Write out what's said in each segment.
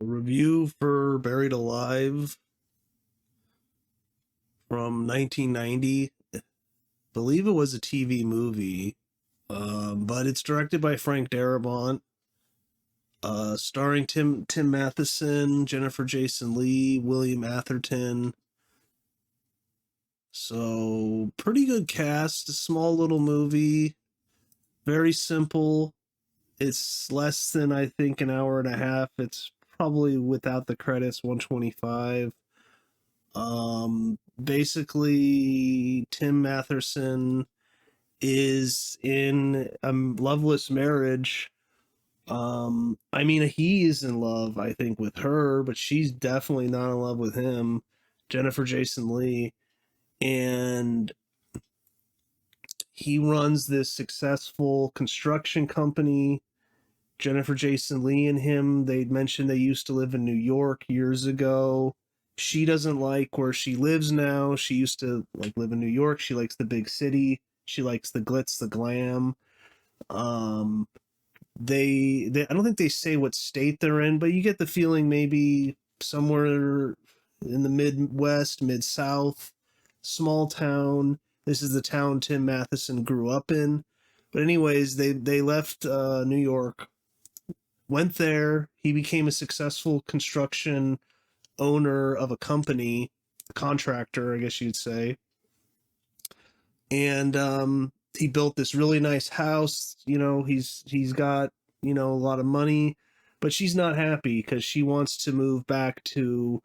A review for Buried Alive from 1990. I believe it was a TV movie, but it's directed by Frank Darabont, starring Tim Matheson, Jennifer Jason Leigh, William Atherton. So pretty good cast. A small little movie, very simple. It's less than, I think, an hour and a half. It's probably, without the credits, 125. Basically, Tim Matheson is in a loveless marriage. I mean, he is in love, I think, with her, but she's definitely not in love with him, Jennifer Jason Leigh. And he runs this successful construction company. Jennifer Jason Leigh and him, they'd mentioned they used to live in New York years ago. She doesn't like where she lives now. She used to live in New York. She likes the big city. She likes the glitz, the glam. They I don't think they say what state they're in, but you get the feeling maybe somewhere in the Midwest, Mid-South, small town. This is the town Tim Matheson grew up in. But anyways, they left New York, went there. He became a successful construction owner of a company, contractor, I guess you'd say. And he built this really nice house. He's got, a lot of money, but she's not happy because she wants to move back to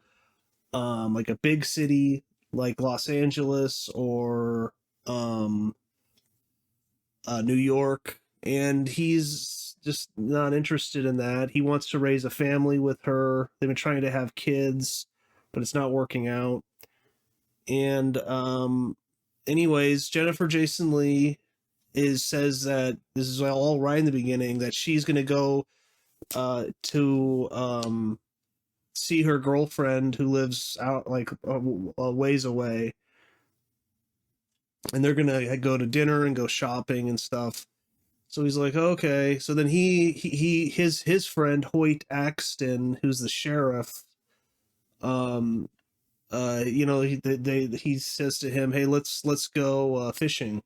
like a big city like Los Angeles or New York, and he's just not interested in that. He wants to raise a family with her. They've been trying to have kids, but it's not working out. And anyways, Jennifer Jason Leigh says that this is all right in the beginning, that she's going to go to see her girlfriend who lives out like a ways away, and they're going to go to dinner and go shopping and stuff. So he's like, okay. So then his friend Hoyt Axton, who's the sheriff, he says to him, hey, let's go fishing,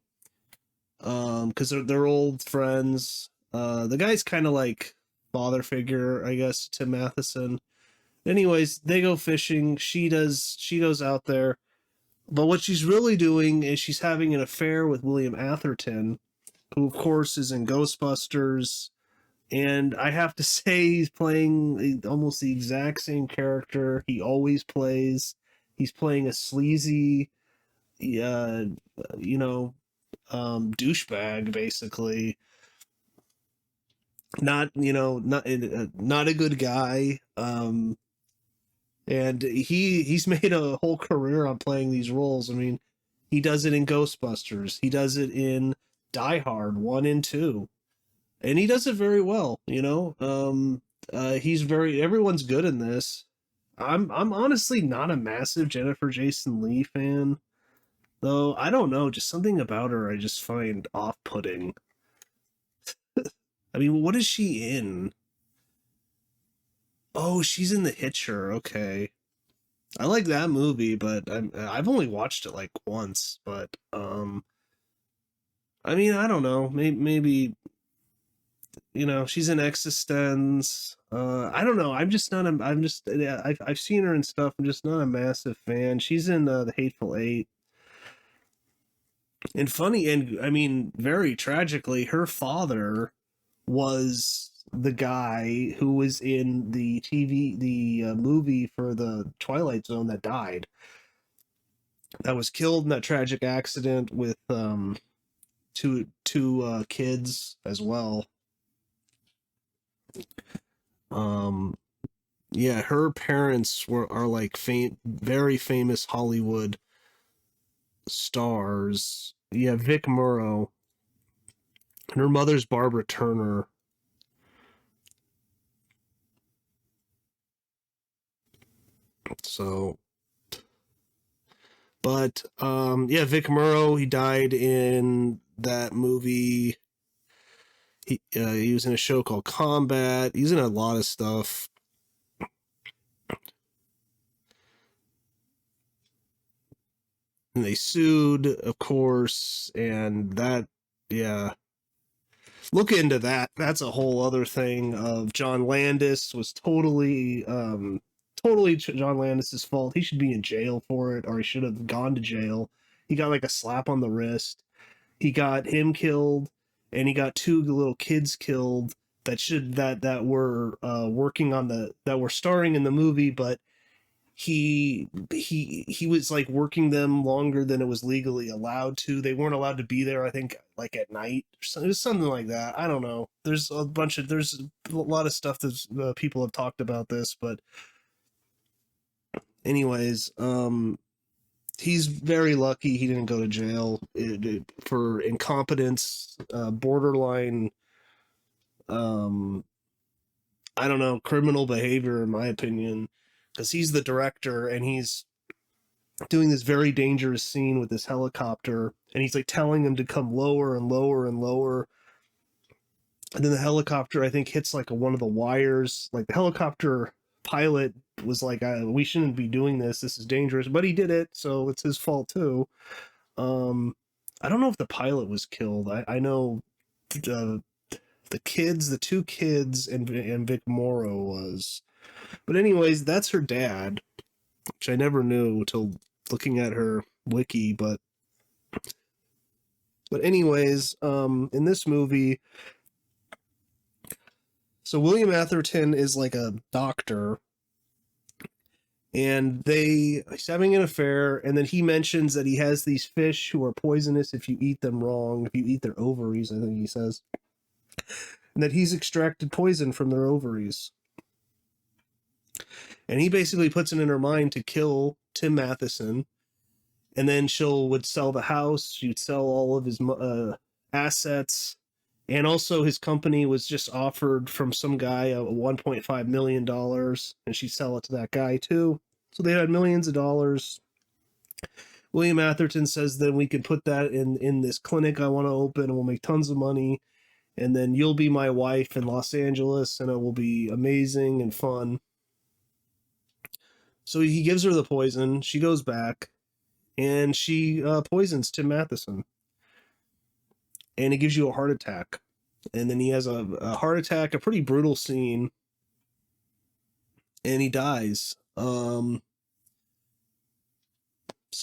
because they're old friends. The guy's kind of like father figure, I guess, to Matheson. Anyways, they go fishing. She goes out there, but what she's really doing is she's having an affair with William Atherton, who of course is in Ghostbusters. And I have to say, he's playing almost the exact same character he always plays. He's playing a sleazy, douchebag, basically. Not a good guy. And he's made a whole career on playing these roles. I mean, he does it in Ghostbusters. He does it in Die Hard 1 and 2. And he does it very well, everyone's good in this. I'm honestly not a massive Jennifer Jason Leigh fan, though. I don't know, just something about her I just find off-putting. I mean, what is she in? Oh, she's in The Hitcher. Okay, I like that movie, but I've only watched it like once. But I mean, I don't know. Maybe she's in Existence. I don't know. I've seen her and stuff. I'm just not a massive fan. She's in The Hateful Eight. And funny, and I mean, very tragically, her father was the guy who was in the movie for the Twilight Zone that died. That was killed in that tragic accident with two kids as well. Yeah, her parents are like very famous Hollywood stars. Yeah, Vic Morrow. And her mother's Barbara Turner. So, but yeah, Vic Morrow, he died in that movie. He was in a show called Combat. He's in a lot of stuff. And they sued, of course, and that, yeah. Look into that. That's a whole other thing of John Landis was totally John Landis's fault. He should be in jail for it, or he should have gone to jail. He got like a slap on the wrist. He got him killed, and he got two little kids killed that were working on that were starring in the movie, but he was like working them longer than it was legally allowed to. They weren't allowed to be there, I think, like at night. It was something like that. I don't know. There's a lot of stuff that people have talked about this, but anyways, he's very lucky he didn't go to jail for incompetence, borderline, I don't know, criminal behavior, in my opinion, because he's the director and he's doing this very dangerous scene with this helicopter, and he's like telling him to come lower and lower and lower. And then the helicopter, I think, hits like one of the wires. Like the helicopter pilot was like, "We shouldn't be doing this. This is dangerous," but he did it, so it's his fault too. I don't know if the pilot was killed. I know the kids, the two kids, and Vic Morrow was. But anyways, that's her dad, which I never knew until looking at her wiki. But anyways, in this movie, so William Atherton is like a doctor, and he's having an affair, and then he mentions that he has these fish who are poisonous if you eat them wrong, if you eat their ovaries, I think he says, and that he's extracted poison from their ovaries. And he basically puts it in her mind to kill Tim Matheson, and then would sell the house, she'd sell all of his assets, and also his company was just offered from some guy a $1.5 million, and she'd sell it to that guy too. So they had millions of dollars. William Atherton says, then we can put that in this clinic I want to open, and we'll make tons of money, and then you'll be my wife in Los Angeles, and it will be amazing and fun. So he gives her the poison. She goes back, and she poisons Tim Matheson. And it gives you a heart attack. And then he has a heart attack, a pretty brutal scene, and he dies. So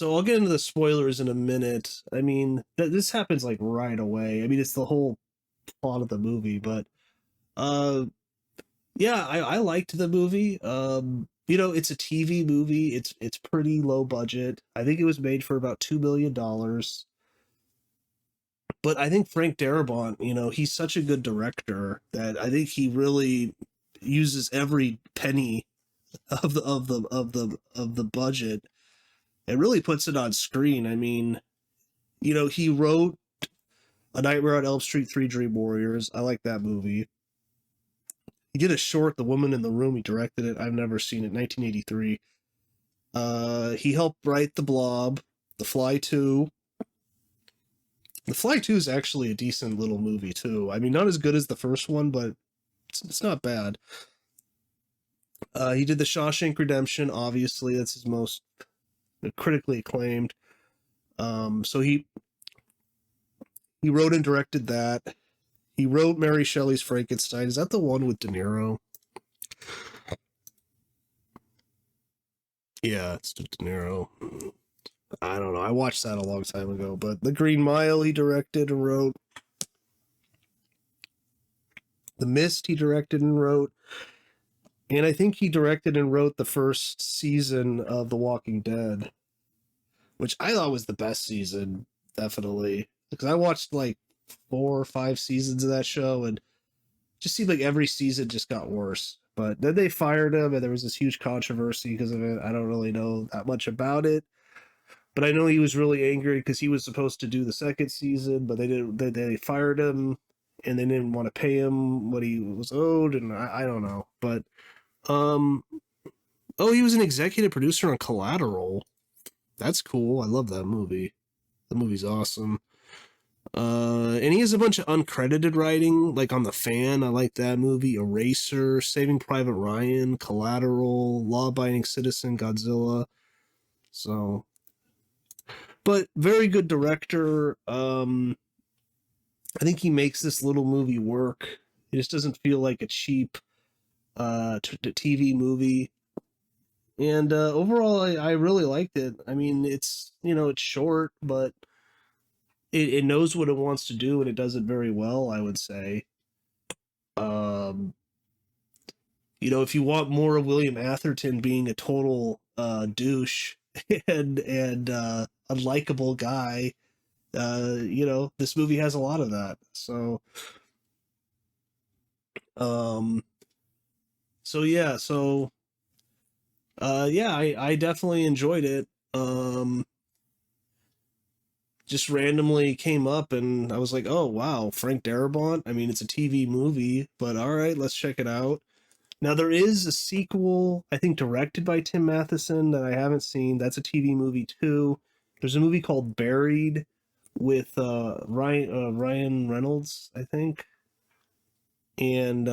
I'll get into the spoilers in a minute. I mean, this happens like right away. I mean, it's the whole plot of the movie, but yeah, I liked the movie. You know, it's a TV movie. It's pretty low budget. I think it was made for about $2 million. But I think Frank Darabont, you know, he's such a good director that I think he really uses every penny of the budget and really puts it on screen. I mean, you know, he wrote A Nightmare on Elm Street 3: Dream Warriors. I like that movie. He did a short, The Woman in the Room. He directed it. I've never seen it. 1983. He helped write The Blob, The Fly 2. The Fly 2 is actually a decent little movie, too. I mean, not as good as the first one, but it's not bad. He did The Shawshank Redemption, obviously. That's his most critically acclaimed. So he wrote and directed that. He wrote Mary Shelley's Frankenstein. Is that the one with De Niro? Yeah, it's De Niro. I don't know. I watched that a long time ago. But The Green Mile he directed and wrote. The Mist he directed and wrote. And I think he directed and wrote the first season of The Walking Dead, which I thought was the best season, definitely. Because I watched like 4 or 5 seasons of that show, and it just seemed like every season just got worse. But then they fired him, and there was this huge controversy because of it. I don't really know that much about it, but I know he was really angry because he was supposed to do the second season, but they didn't. They fired him, and they didn't want to pay him what he was owed, and I don't know. But oh, he was an executive producer on Collateral. That's cool. I love that movie. The movie's awesome. And he has a bunch of uncredited writing, like on The Fan. I like that movie. Eraser, Saving Private Ryan, Collateral, Law Abiding Citizen, Godzilla. So, but very good director. I think he makes this little movie work. It just doesn't feel like a cheap TV movie. And overall, I really liked it. I mean, it's, it's short, but it knows what it wants to do, and it does it very well, I would say. Um, if you want more of William Atherton being a total douche and unlikable guy, this movie has a lot of that. So, um, yeah, I definitely enjoyed it. Just randomly came up and I was like, oh wow, Frank Darabont. I mean, it's a TV movie, but all right, let's check it out. Now there is a sequel, I think, directed by Tim Matheson that I haven't seen. That's a TV movie too. There's a movie called Buried with Ryan Reynolds, I think, and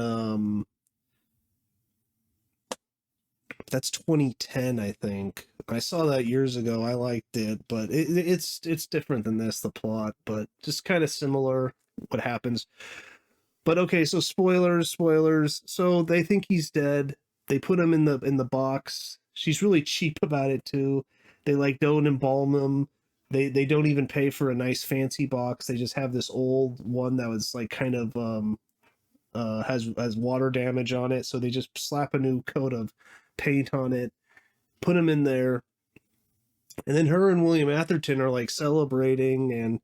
that's 2010, I think. I saw that years ago. I liked it, but it's different than this, the plot, but just kind of similar. What happens? But okay, so spoilers. So they think he's dead. They put him in the box. She's really cheap about it too. They like don't embalm him. They don't even pay for a nice fancy box. They just have this old one that was like kind of has water damage on it. So they just slap a new coat of paint on it, put him in there, and then her and William Atherton are like celebrating, and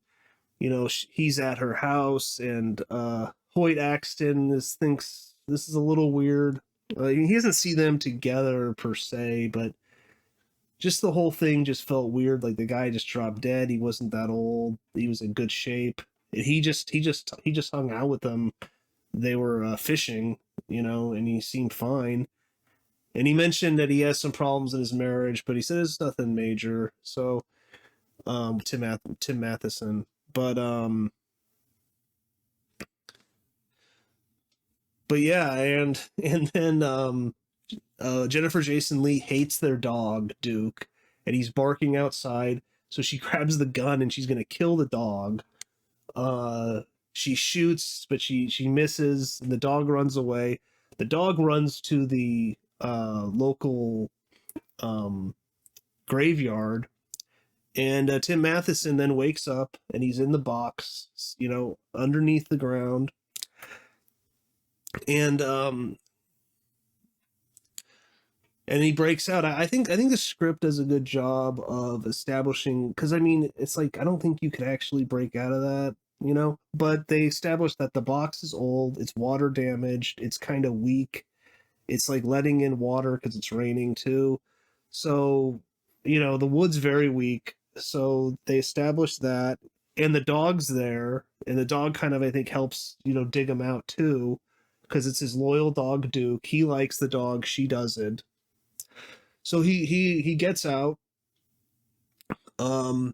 he's at her house, and Hoyt Axton thinks this is a little weird. He doesn't see them together per se, but just the whole thing just felt weird. Like the guy just dropped dead. He wasn't that old. He was in good shape. He just hung out with them. They were fishing, and he seemed fine. And he mentioned that he has some problems in his marriage, but he said it's nothing major. So, Tim Matheson, but yeah, and then Jennifer Jason Leigh hates their dog Duke, and he's barking outside. So she grabs the gun and she's gonna kill the dog. She shoots, but she misses, and the dog runs away. The dog runs to the local graveyard, and Tim Matheson then wakes up and he's in the box, underneath the ground, and he breaks out. I think the script does a good job of establishing, because I mean, it's like I don't think you could actually break out of that, but they establish that the box is old, it's water damaged, it's kind of weak. It's like letting in water because it's raining too. So, the wood's very weak. So they establish that, and the dog's there, and the dog kind of, I think, helps, dig him out too, because it's his loyal dog Duke. He likes the dog, she doesn't. So he gets out. Um,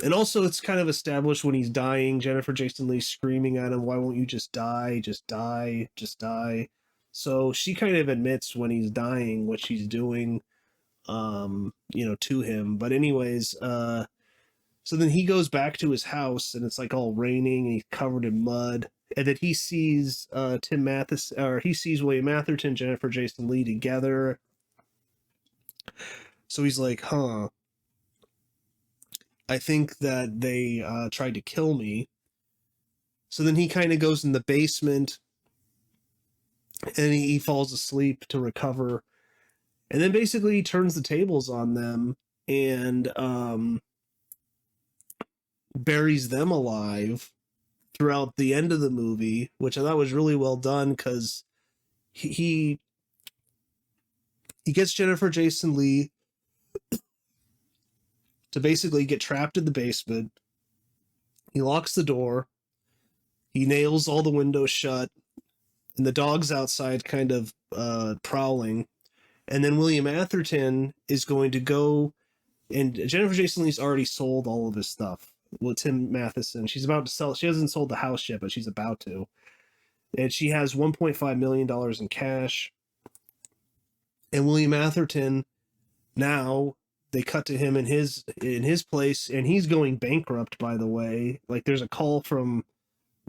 and also it's kind of established when he's dying, Jennifer Jason Leigh screaming at him, why won't you just die? Just die, just die. So she kind of admits when he's dying what she's doing, to him. But anyways, so then he goes back to his house, and it's like all raining, and he's covered in mud. And then he sees Tim Matheson, or he sees William Atherton, Jennifer Jason Leigh together. So he's like, huh, I think that they tried to kill me. So then he kind of goes in the basement, and he falls asleep to recover. And then basically he turns the tables on them and buries them alive throughout the end of the movie, which I thought was really well done, because he gets Jennifer Jason Leigh to basically get trapped in the basement. He locks the door. He nails all the windows shut, and the dog's outside kind of prowling. And then William Atherton is going to go, and Jennifer Jason Leigh's already sold all of his stuff with Tim Matheson. She's about to sell. She hasn't sold the house yet, but she's about to. And she has $1.5 million in cash. And William Atherton now they cut to him in his place, and he's going bankrupt, by the way. Like, there's a call from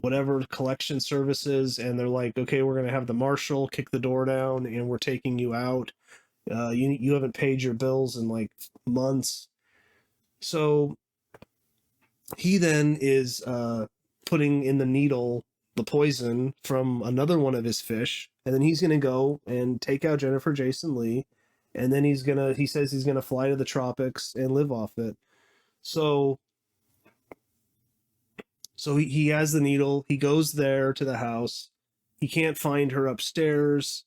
whatever collection services, and they're like, okay, we're going to have the marshal kick the door down and we're taking you out. You haven't paid your bills in like months. So he then is putting in the needle the poison from another one of his fish, and then he's going to go and take out Jennifer Jason Leigh, and then he says he's going to fly to the tropics and live off it. So he has the needle. He goes there to the house. He can't find her upstairs.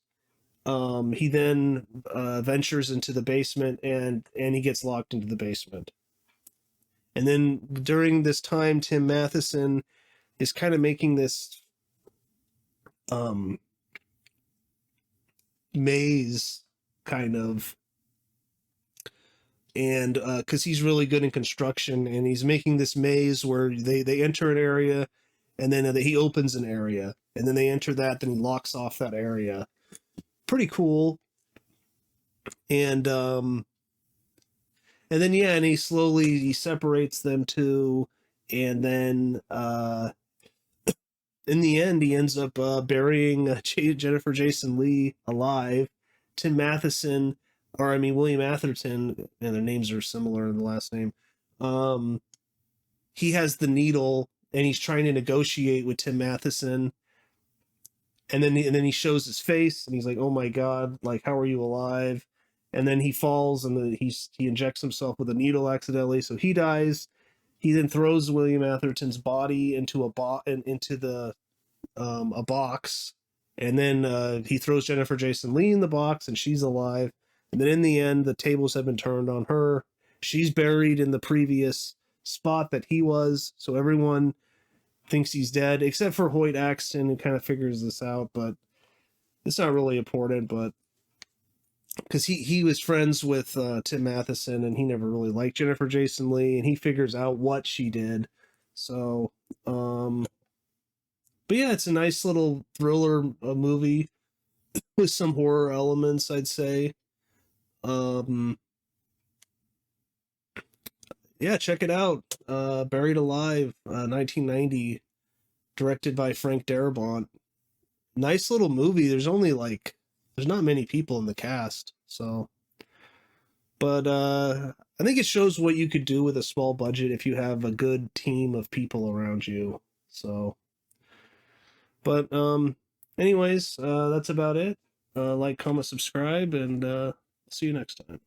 He then ventures into the basement, and he gets locked into the basement. And then during this time, Tim Matheson is kind of making this maze, kind of, and because he's really good in construction, and he's making this maze where they enter an area, and then he opens an area, and then they enter that, then he locks off that area. Pretty cool. And then and he separates them too, and then in the end he ends up burying Jennifer Jason Leigh alive. Tim Matheson, William Atherton, and their names are similar in the last name. He has the needle, and he's trying to negotiate with Tim Matheson. And then he shows his face, and he's like, "Oh my God! Like, how are you alive?" And then he falls, and he injects himself with a needle accidentally, so he dies. He then throws William Atherton's body into a box, and then he throws Jennifer Jason Leigh in the box, and she's alive. And then in the end, the tables have been turned on her. She's buried in the previous spot that he was, so everyone thinks he's dead, except for Hoyt Axton, who kind of figures this out, but it's not really important, but because he was friends with Tim Matheson, and he never really liked Jennifer Jason Leigh, and he figures out what she did. So, but yeah, it's a nice little thriller movie with some horror elements, I'd say. Yeah, check it out. Buried Alive, 1990, directed by Frank Darabont. Nice little movie. There's not many people in the cast, so. But I think it shows what you could do with a small budget if you have a good team of people around you. So, but anyways, that's about it. Like, comment, subscribe, and see you next time.